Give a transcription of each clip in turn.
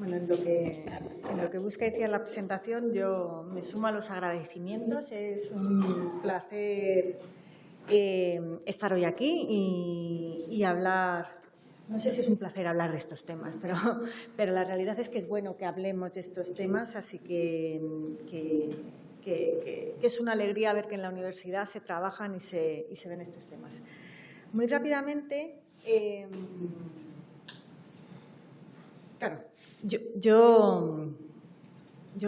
Bueno, en lo que busca decir la presentación, yo me sumo a los agradecimientos. Es un placer estar hoy aquí y hablar. No sé si es un placer hablar de estos temas, pero la realidad es que es bueno que hablemos de estos temas, así que es una alegría ver que en la universidad se trabajan y se ven estos temas. Muy rápidamente, claro, yo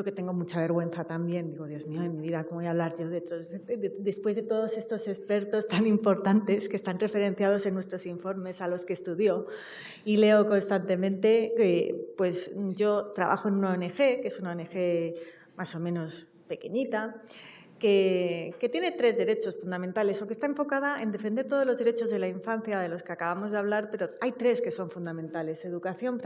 que tengo mucha vergüenza también, digo, Dios mío, en mi vida, ¿cómo voy a hablar yo después de todos estos expertos tan importantes que están referenciados en nuestros informes a los que estudio y leo constantemente? Pues yo trabajo en una ONG, que es una ONG más o menos pequeñita, que tiene 3 derechos fundamentales o que está enfocada en defender todos los derechos de la infancia de los que acabamos de hablar, pero hay 3 que son fundamentales: educación,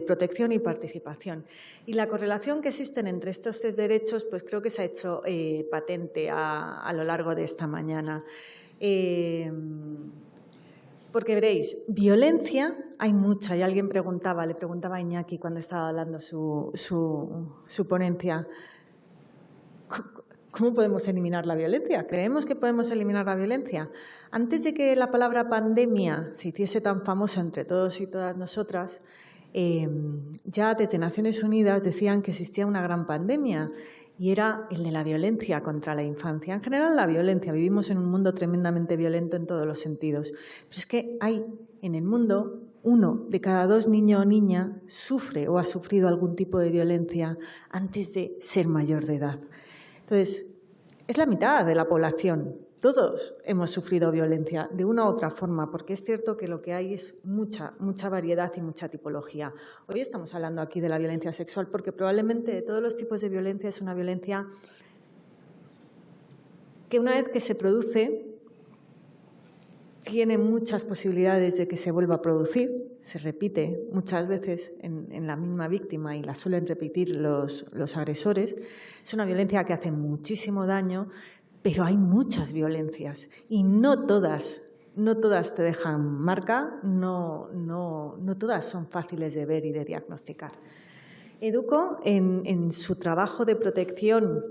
protección y participación. Y la correlación que existen entre estos 3 derechos, pues creo que se ha hecho patente a lo largo de esta mañana. Porque veréis, violencia hay mucha, y alguien le preguntaba a Iñaki cuando estaba hablando su ponencia, ¿cómo podemos eliminar la violencia? ¿Creemos que podemos eliminar la violencia? Antes de que la palabra pandemia se hiciese tan famosa entre todos y todas nosotras, ya desde Naciones Unidas decían que existía una gran pandemia y era el de la violencia contra la infancia. En general, la violencia. Vivimos en un mundo tremendamente violento en todos los sentidos. Pero es que hay en el mundo 1 de cada 2 niños o niñas sufre o ha sufrido algún tipo de violencia antes de ser mayor de edad. Entonces, es la mitad de la población. Todos hemos sufrido violencia de una u otra forma, porque es cierto que lo que hay es mucha variedad y mucha tipología. Hoy estamos hablando aquí de la violencia sexual porque probablemente de todos los tipos de violencia es una violencia que una vez que se produce tiene muchas posibilidades de que se vuelva a producir, se repite muchas veces en la misma víctima y la suelen repetir los agresores. Es una violencia que hace muchísimo daño, pero hay muchas violencias y no todas te dejan marca, no todas son fáciles de ver y de diagnosticar. Educo en su trabajo de protección.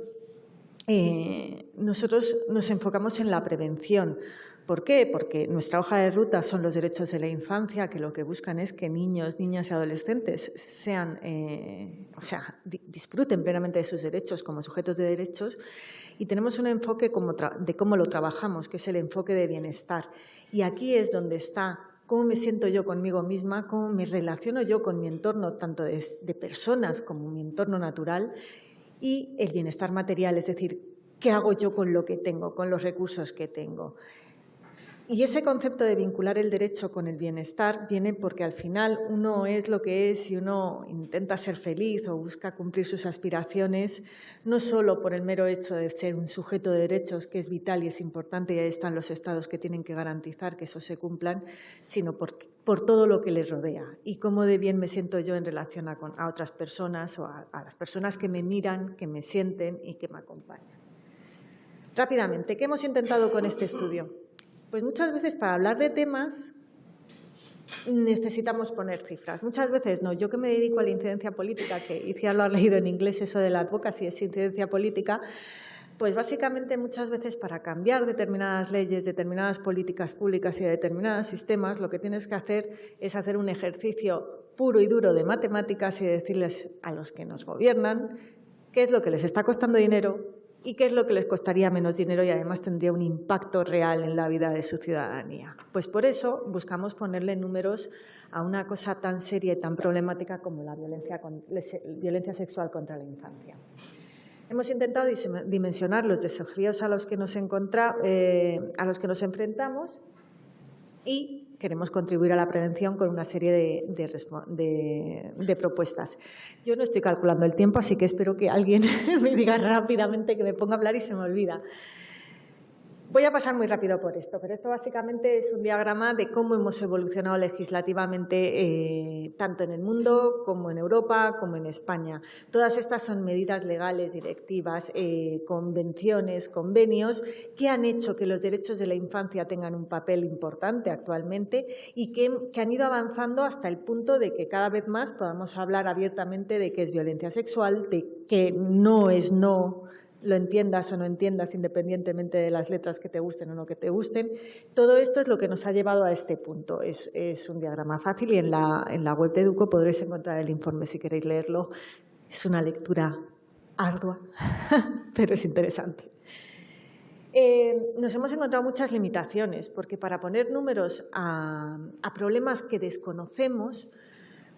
Nosotros nos enfocamos en la prevención. ¿Por qué? Porque nuestra hoja de ruta son los derechos de la infancia, que lo que buscan es que niños, niñas y adolescentes disfruten plenamente de sus derechos como sujetos de derechos, y tenemos un enfoque de cómo lo trabajamos, que es el enfoque de bienestar. Y aquí es donde está cómo me siento yo conmigo misma, cómo me relaciono yo con mi entorno, tanto de personas como mi entorno natural, y el bienestar material, es decir, qué hago yo con lo que tengo, con los recursos que tengo. Y ese concepto de vincular el derecho con el bienestar viene porque al final uno es lo que es y uno intenta ser feliz o busca cumplir sus aspiraciones, no solo por el mero hecho de ser un sujeto de derechos, que es vital y es importante, y ahí están los estados que tienen que garantizar que eso se cumplan, sino por todo lo que les rodea y cómo de bien me siento yo en relación a otras personas o a las personas que me miran, que me sienten y que me acompañan. Rápidamente, ¿qué hemos intentado con este estudio? Pues muchas veces para hablar de temas necesitamos poner cifras. Muchas veces no. Yo que me dedico a la incidencia política, que Iciar lo ha leído en inglés, eso de la advocacy es incidencia política, pues básicamente muchas veces para cambiar determinadas leyes, determinadas políticas públicas y determinados sistemas, lo que tienes que hacer es hacer un ejercicio puro y duro de matemáticas y decirles a los que nos gobiernan qué es lo que les está costando dinero y qué es lo que les costaría menos dinero y además tendría un impacto real en la vida de su ciudadanía. Pues por eso buscamos ponerle números a una cosa tan seria y tan problemática como la violencia sexual contra la infancia. Hemos intentado dimensionar los desafíos a los que nos enfrentamos y queremos contribuir a la prevención con una serie de propuestas. Yo no estoy calculando el tiempo, así que espero que alguien me diga rápidamente, que me ponga a hablar y se me olvida. Voy a pasar muy rápido por esto, pero esto básicamente es un diagrama de cómo hemos evolucionado legislativamente tanto en el mundo como en Europa como en España. Todas estas son medidas legales, directivas, convenciones, convenios que han hecho que los derechos de la infancia tengan un papel importante actualmente y que han ido avanzando hasta el punto de que cada vez más podamos hablar abiertamente de qué es violencia sexual, de que no es no, lo entiendas o no entiendas, independientemente de las letras que te gusten o no que te gusten. Todo esto es lo que nos ha llevado a este punto. Es un diagrama fácil y en la web de Educo podréis encontrar el informe si queréis leerlo. Es una lectura ardua, pero es interesante. Nos hemos encontrado muchas limitaciones, porque para poner números a problemas que desconocemos,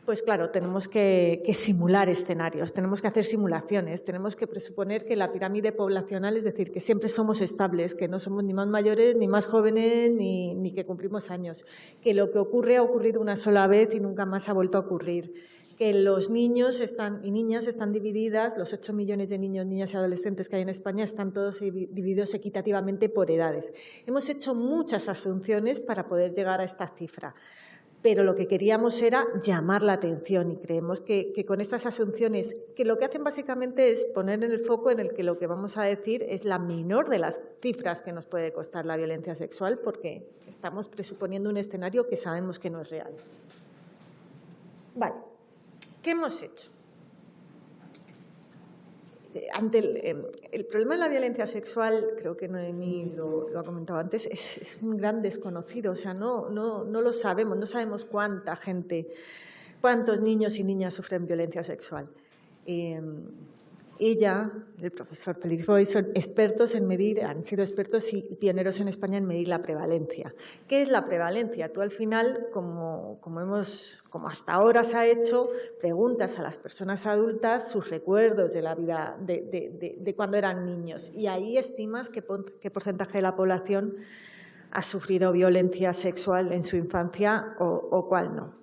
pues claro, tenemos que simular escenarios, tenemos que hacer simulaciones, tenemos que presuponer que la pirámide poblacional, es decir, que siempre somos estables, que no somos ni más mayores, ni más jóvenes, ni que cumplimos años, que lo que ocurre ha ocurrido una sola vez y nunca más ha vuelto a ocurrir, que los niños y niñas están divididas, los 8 millones de niños, niñas y adolescentes que hay en España están todos divididos equitativamente por edades. Hemos hecho muchas asunciones para poder llegar a esta cifra. Pero lo que queríamos era llamar la atención y creemos que con estas asunciones, que lo que hacen básicamente es poner en el foco en el que lo que vamos a decir es la menor de las cifras que nos puede costar la violencia sexual, porque estamos presuponiendo un escenario que sabemos que no es real. Vale, ¿qué hemos hecho? Ante el problema de la violencia sexual, creo que Noemí lo ha comentado antes, es un gran desconocido, o sea, no lo sabemos, no sabemos cuánta gente, cuántos niños y niñas sufren violencia sexual. Ella, el profesor Félix Boy, son expertos en medir, han sido expertos y pioneros en España en medir la prevalencia. ¿Qué es la prevalencia? Tú al final, como hasta ahora se ha hecho, preguntas a las personas adultas sus recuerdos de la vida de cuando eran niños y ahí estimas qué porcentaje de la población ha sufrido violencia sexual en su infancia o cuál no.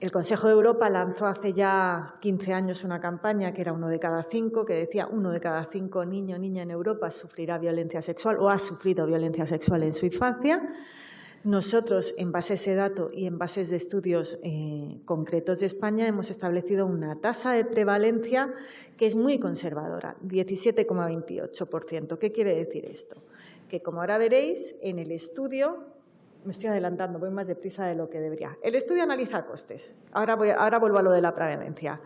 El Consejo de Europa lanzó hace ya 15 años una campaña que era 1 de cada 5, que decía 1 de cada 5 niño o niña en Europa sufrirá violencia sexual o ha sufrido violencia sexual en su infancia. Nosotros, en base a ese dato y en bases de estudios concretos de España, hemos establecido una tasa de prevalencia que es muy conservadora, 17,28%. ¿Qué quiere decir esto? Que, como ahora veréis, en el estudio... Me estoy adelantando, voy más deprisa de lo que debería. El estudio analiza costes. Ahora vuelvo a lo de la prevalencia.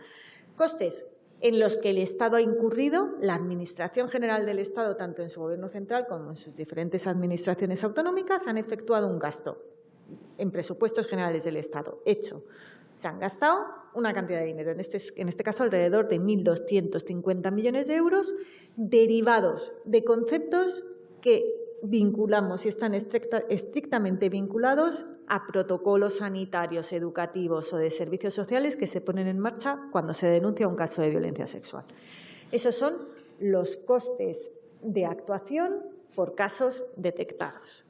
Costes en los que el Estado ha incurrido, la Administración General del Estado, tanto en su Gobierno central como en sus diferentes administraciones autonómicas, han efectuado un gasto en presupuestos generales del Estado. Hecho. Se han gastado una cantidad de dinero, en este caso alrededor de 1.250 millones de euros, derivados de conceptos que vinculamos y están estrictamente vinculados a protocolos sanitarios, educativos o de servicios sociales que se ponen en marcha cuando se denuncia un caso de violencia sexual. Esos son los costes de actuación por casos detectados.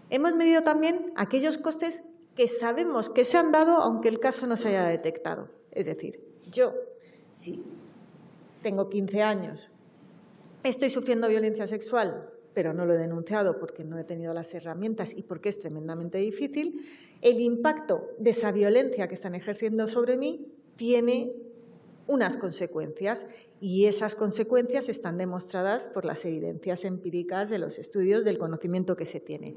Hemos medido también aquellos costes que sabemos que se han dado aunque el caso no se haya detectado. Es decir, yo, si tengo 15 años, estoy sufriendo violencia sexual, pero no lo he denunciado porque no he tenido las herramientas y porque es tremendamente difícil, el impacto de esa violencia que están ejerciendo sobre mí tiene unas consecuencias y esas consecuencias están demostradas por las evidencias empíricas de los estudios del conocimiento que se tiene.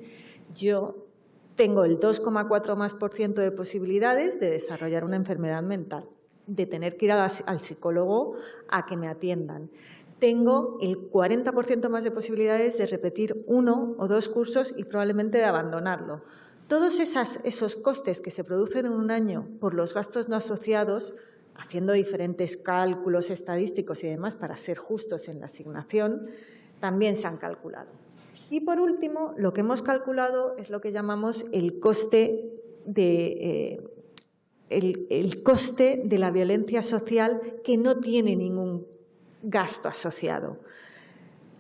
Yo tengo el 2,4% más de posibilidades de desarrollar una enfermedad mental, de tener que ir al psicólogo a que me atiendan. Tengo el 40% más de posibilidades de repetir 1 o 2 cursos y probablemente de abandonarlo. Todos esos costes que se producen en un año por los gastos no asociados, haciendo diferentes cálculos estadísticos y demás para ser justos en la asignación, también se han calculado. Y por último, lo que hemos calculado es lo que llamamos el coste de la violencia social que no tiene ningún gasto asociado.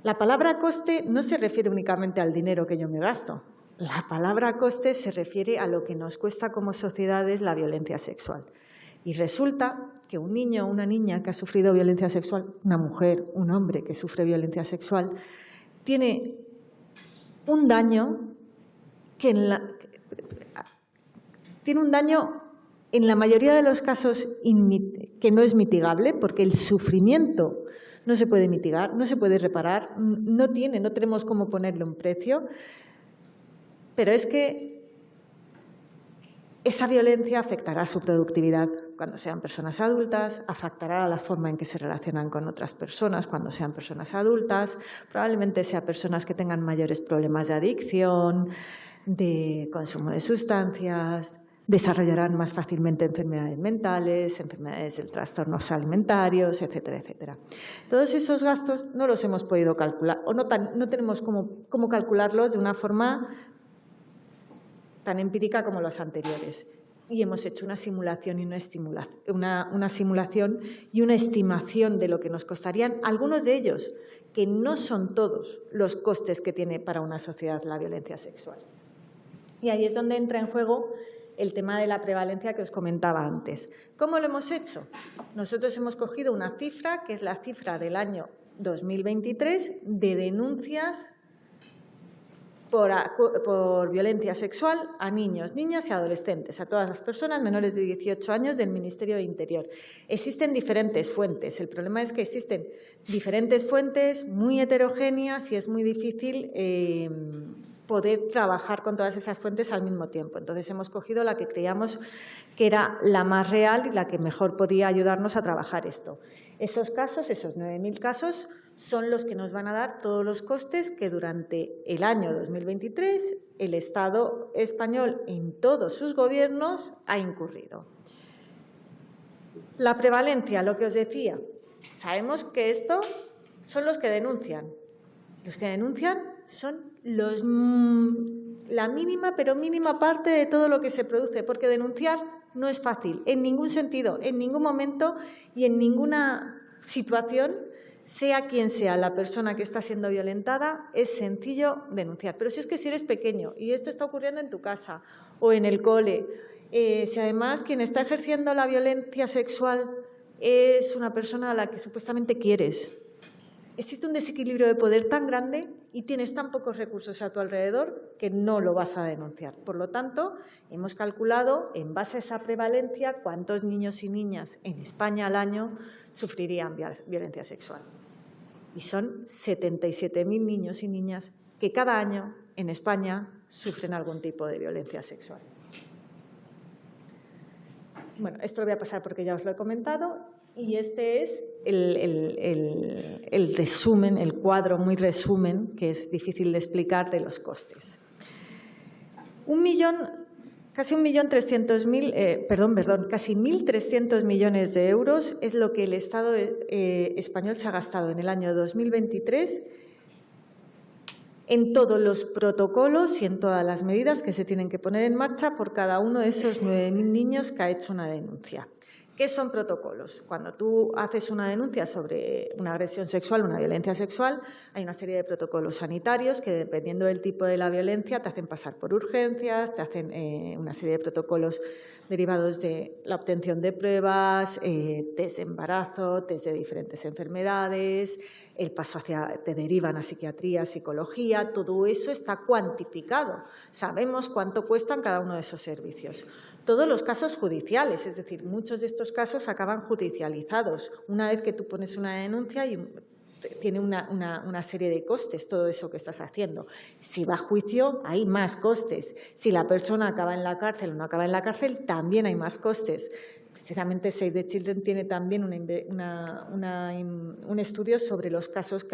La palabra coste no se refiere únicamente al dinero que yo me gasto. La palabra coste se refiere a lo que nos cuesta como sociedades la violencia sexual. Y resulta que un niño o una niña que ha sufrido violencia sexual, una mujer, un hombre que sufre violencia sexual, tiene un daño que tiene un daño en la mayoría de los casos que no es mitigable, porque el sufrimiento no se puede mitigar, no se puede reparar, no tenemos cómo ponerle un precio, pero es que esa violencia afectará a su productividad cuando sean personas adultas, afectará a la forma en que se relacionan con otras personas cuando sean personas adultas, probablemente sean personas que tengan mayores problemas de adicción, de consumo de sustancias, desarrollarán más fácilmente enfermedades mentales, enfermedades de trastornos alimentarios, etcétera, etcétera. Todos esos gastos no los hemos podido calcular o no tenemos cómo calcularlos de una forma tan empírica como los anteriores. Y hemos hecho una simulación y una estimación de lo que nos costarían algunos de ellos, que no son todos los costes que tiene para una sociedad la violencia sexual. Y ahí es donde entra en juego el tema de la prevalencia que os comentaba antes. ¿Cómo lo hemos hecho? Nosotros hemos cogido una cifra, que es la cifra del año 2023, de denuncias por violencia sexual a niños, niñas y adolescentes, a todas las personas menores de 18 años del Ministerio de Interior. Existen diferentes fuentes. El problema es que existen diferentes fuentes muy heterogéneas y es muy difícil poder trabajar con todas esas fuentes al mismo tiempo. Entonces, hemos cogido la que creíamos que era la más real y la que mejor podía ayudarnos a trabajar esto. Esos casos, esos 9.000 casos, son los que nos van a dar todos los costes que durante el año 2023 el Estado español en todos sus gobiernos ha incurrido. La prevalencia, lo que os decía, sabemos que esto son los que denuncian. Los que denuncian son la mínima, pero mínima parte de todo lo que se produce, porque denunciar no es fácil, en ningún sentido, en ningún momento y en ninguna situación, sea quien sea la persona que está siendo violentada, es sencillo denunciar. Pero si es que si eres pequeño y esto está ocurriendo en tu casa o en el cole, si además quien está ejerciendo la violencia sexual es una persona a la que supuestamente quieres, existe un desequilibrio de poder tan grande y tienes tan pocos recursos a tu alrededor que no lo vas a denunciar. Por lo tanto, hemos calculado, en base a esa prevalencia, cuántos niños y niñas en España al año sufrirían violencia sexual. Y son 77.000 niños y niñas que cada año en España sufren algún tipo de violencia sexual. Bueno, esto lo voy a pasar porque ya os lo he comentado. Y este es el resumen, el cuadro muy resumen, que es difícil de explicar, de los costes. Casi 1.300.000 millones de euros es lo que el Estado español se ha gastado en el año 2023 en todos los protocolos y en todas las medidas que se tienen que poner en marcha por cada uno de esos 9.000 niños que ha hecho una denuncia. ¿Qué son protocolos? Cuando tú haces una denuncia sobre una agresión sexual, una violencia sexual, hay una serie de protocolos sanitarios que, dependiendo del tipo de la violencia, te hacen pasar por urgencias, te hacen una serie de protocolos derivados de la obtención de pruebas, test de embarazo, test de diferentes enfermedades, el paso te derivan a psiquiatría, psicología, todo eso está cuantificado. Sabemos cuánto cuestan cada uno de esos servicios. Todos los casos judiciales, es decir, muchos de estos casos acaban judicializados. Una vez que tú pones una denuncia y tiene una serie de costes todo eso que estás haciendo. Si va a juicio, hay más costes. Si la persona acaba en la cárcel o no acaba en la cárcel, también hay más costes. Precisamente Save the Children tiene también un estudio sobre los casos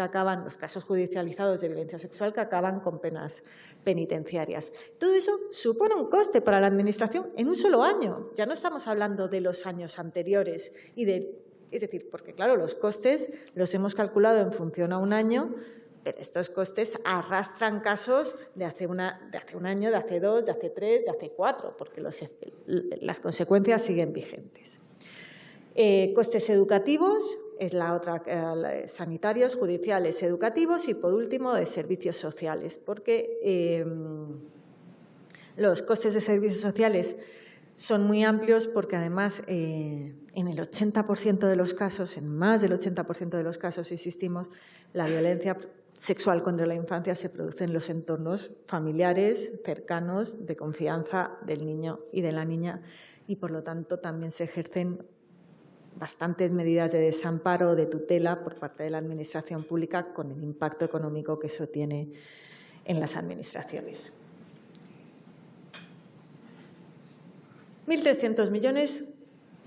judicializados de violencia sexual que acaban con penas penitenciarias. Todo eso supone un coste para la Administración en un solo año. Ya no estamos hablando de los años anteriores es decir, porque claro, los costes los hemos calculado en función a un año, pero estos costes arrastran casos de hace un año, de hace 2, de hace 3, de hace 4, porque las consecuencias siguen vigentes. Costes educativos es la otra, sanitarios, judiciales, educativos y, por último, de servicios sociales, porque los costes de servicios sociales son muy amplios porque, además, en el 80% de los casos, en más del 80% de los casos, insistimos, la violencia sexual contra la infancia se produce en los entornos familiares, cercanos, de confianza del niño y de la niña, y por lo tanto también se ejercen bastantes medidas de desamparo o de tutela por parte de la Administración pública con el impacto económico que eso tiene en las administraciones. 1.300 millones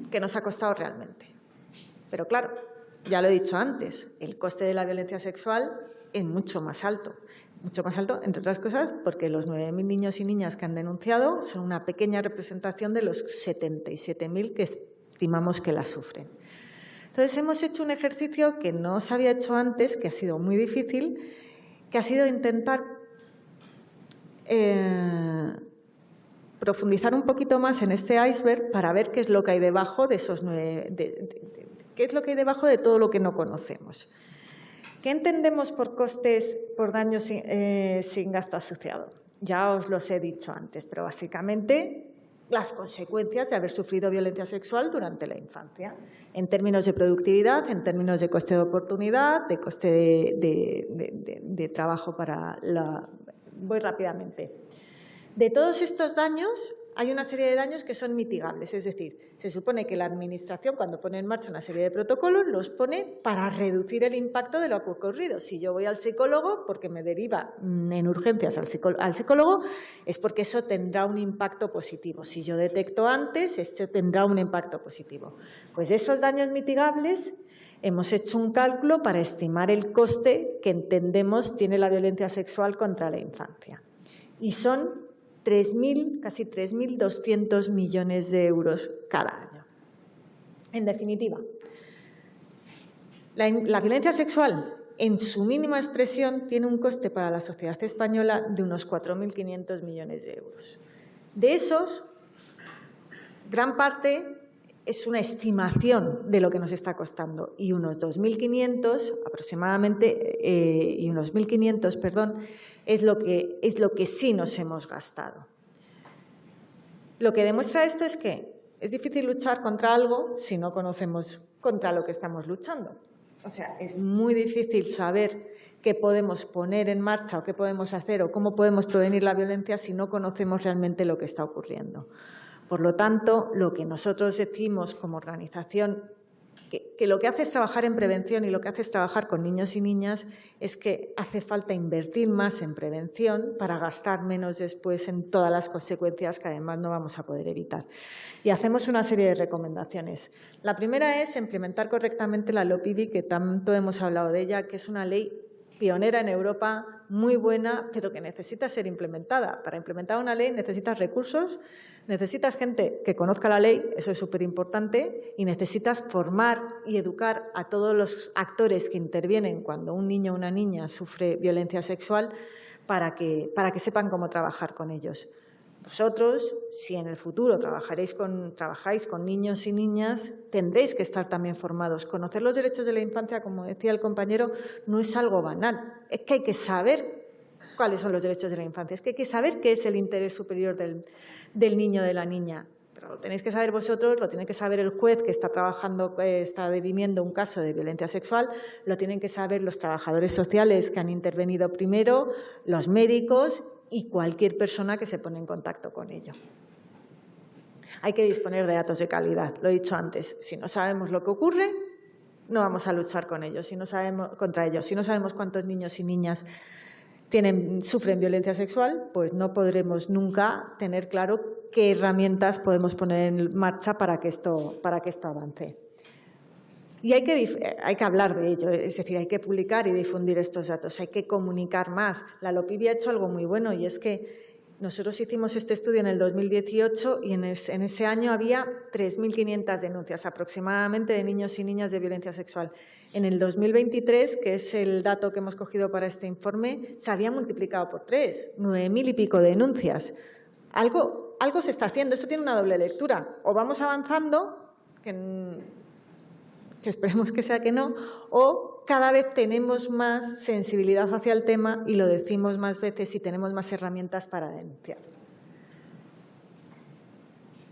que nos ha costado realmente. Pero claro, ya lo he dicho antes, el coste de la violencia sexual es mucho más alto, entre otras cosas porque los 9.000 niños y niñas que han denunciado son una pequeña representación de los 77.000 que estimamos que la sufren. Entonces, hemos hecho un ejercicio que no se había hecho antes, que ha sido muy difícil, que ha sido intentar profundizar un poquito más en este iceberg para ver qué es lo que hay debajo de esos qué es lo que hay debajo de todo lo que no conocemos. ¿Qué entendemos por costes por daños sin gasto asociado? Ya os los he dicho antes, pero básicamente las consecuencias de haber sufrido violencia sexual durante la infancia, en términos de productividad, en términos de coste de oportunidad, de coste de trabajo para la... Voy rápidamente. De todos estos daños, hay una serie de daños que son mitigables, es decir, se supone que la Administración, cuando pone en marcha una serie de protocolos, los pone para reducir el impacto de lo que ha ocurrido. Si yo voy al psicólogo, porque me deriva en urgencias al psicólogo, es porque eso tendrá un impacto positivo. Si yo detecto antes, esto tendrá un impacto positivo. Pues esos daños mitigables, hemos hecho un cálculo para estimar el coste que entendemos tiene la violencia sexual contra la infancia. Y son casi 3.200 millones de euros cada año. En definitiva, la violencia sexual, en su mínima expresión, tiene un coste para la sociedad española de unos 4.500 millones de euros. De esos, gran parte es una estimación de lo que nos está costando y unos 2.500 aproximadamente, es lo que sí nos hemos gastado. Lo que demuestra esto es que es difícil luchar contra algo si no conocemos contra lo que estamos luchando. O sea, es muy difícil saber qué podemos poner en marcha o qué podemos hacer o cómo podemos prevenir la violencia si no conocemos realmente lo que está ocurriendo. Por lo tanto, lo que nosotros decimos como organización, que lo que hace es trabajar en prevención y lo que hace es trabajar con niños y niñas, es que hace falta invertir más en prevención para gastar menos después en todas las consecuencias que además no vamos a poder evitar. Y hacemos una serie de recomendaciones. La primera es implementar correctamente la LOPIDI, que tanto hemos hablado de ella, que es una ley pionera en Europa, muy buena, pero que necesita ser implementada. Para implementar una ley necesitas recursos, necesitas gente que conozca la ley, eso es súper importante, y necesitas formar y educar a todos los actores que intervienen cuando un niño o una niña sufre violencia sexual para que sepan cómo trabajar con ellos. Vosotros, si en el futuro trabajáis con niños y niñas, tendréis que estar también formados. Conocer los derechos de la infancia, como decía el compañero, no es algo banal. Es que hay que saber cuáles son los derechos de la infancia. Es que hay que saber qué es el interés superior del niño o de la niña. Pero lo tenéis que saber vosotros, lo tiene que saber el juez que está está dirimiendo un caso de violencia sexual, lo tienen que saber los trabajadores sociales que han intervenido primero, los médicos y cualquier persona que se pone en contacto con ello. Hay que disponer de datos de calidad, lo he dicho antes. Si no sabemos lo que ocurre, no vamos a luchar con ellos. Contra ellos. Si no sabemos cuántos niños y niñas sufren violencia sexual, pues no podremos nunca tener claro qué herramientas podemos poner en marcha para que esto avance. Y hay que hablar de ello, es decir, hay que publicar y difundir estos datos, hay que comunicar más. La LOPIDI ha hecho algo muy bueno y es que nosotros hicimos este estudio en el 2018 y en ese año había 3.500 denuncias aproximadamente de niños y niñas de violencia sexual. En el 2023, que es el dato que hemos cogido para este informe, se había multiplicado por 3, 9.000 y pico denuncias. Algo se está haciendo, esto tiene una doble lectura. O vamos avanzando, que esperemos que sea que no, o cada vez tenemos más sensibilidad hacia el tema y lo decimos más veces y tenemos más herramientas para denunciar.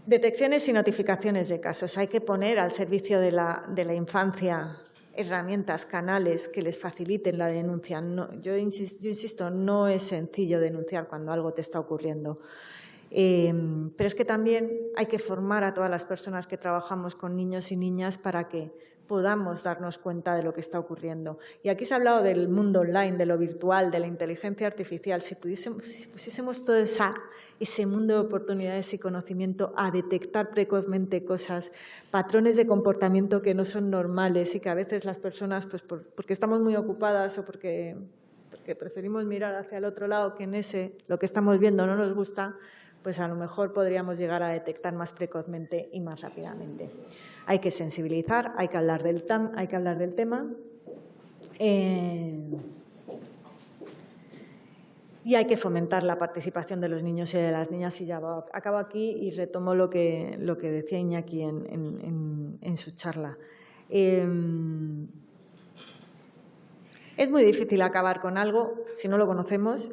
Detecciones y notificaciones de casos. Hay que poner al servicio de la infancia herramientas, canales que les faciliten la denuncia. No, yo insisto, no es sencillo denunciar cuando algo te está ocurriendo. Pero es que también hay que formar a todas las personas que trabajamos con niños y niñas para que podamos darnos cuenta de lo que está ocurriendo. Y aquí se ha hablado del mundo online, de lo virtual, de la inteligencia artificial. Si pusiésemos todo ese mundo de oportunidades y conocimiento a detectar precozmente cosas, patrones de comportamiento que no son normales y que a veces las personas, pues porque estamos muy ocupadas o porque preferimos mirar hacia el otro lado, que en lo que estamos viendo no nos gusta, pues a lo mejor podríamos llegar a detectar más precozmente y más rápidamente. Hay que sensibilizar, hay que hablar del tema y hay que fomentar la participación de los niños y de las niñas. Y ya acabo aquí y retomo lo que decía Iñaki en su charla. Es muy difícil acabar con algo si no lo conocemos.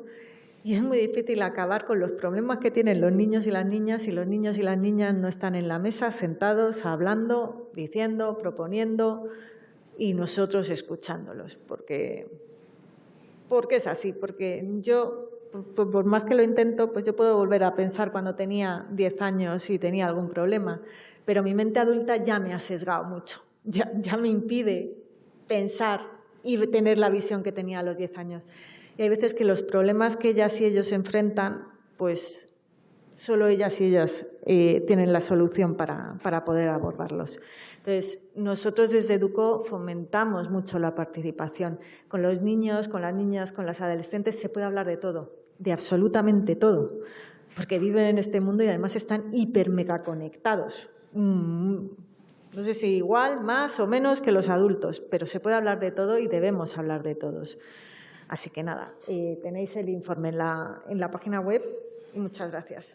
Y es muy difícil acabar con los problemas que tienen los niños y las niñas si los niños y las niñas no están en la mesa sentados, hablando, diciendo, proponiendo y nosotros escuchándolos. Porque es así, porque yo, por más que lo intento, pues yo puedo volver a pensar cuando tenía 10 años y tenía algún problema, pero mi mente adulta ya me ha sesgado mucho, ya me impide pensar y tener la visión que tenía a los 10 años. Y hay veces que los problemas que ellas y ellos enfrentan, pues solo ellas y ellas tienen la solución para poder abordarlos. Entonces, nosotros desde Educo fomentamos mucho la participación. Con los niños, con las niñas, con las adolescentes se puede hablar de todo, de absolutamente todo, porque viven en este mundo y además están hiper mega conectados. No sé si igual, más o menos que los adultos, pero se puede hablar de todo y debemos hablar de todos. Así que nada, tenéis el informe en la página web y muchas gracias.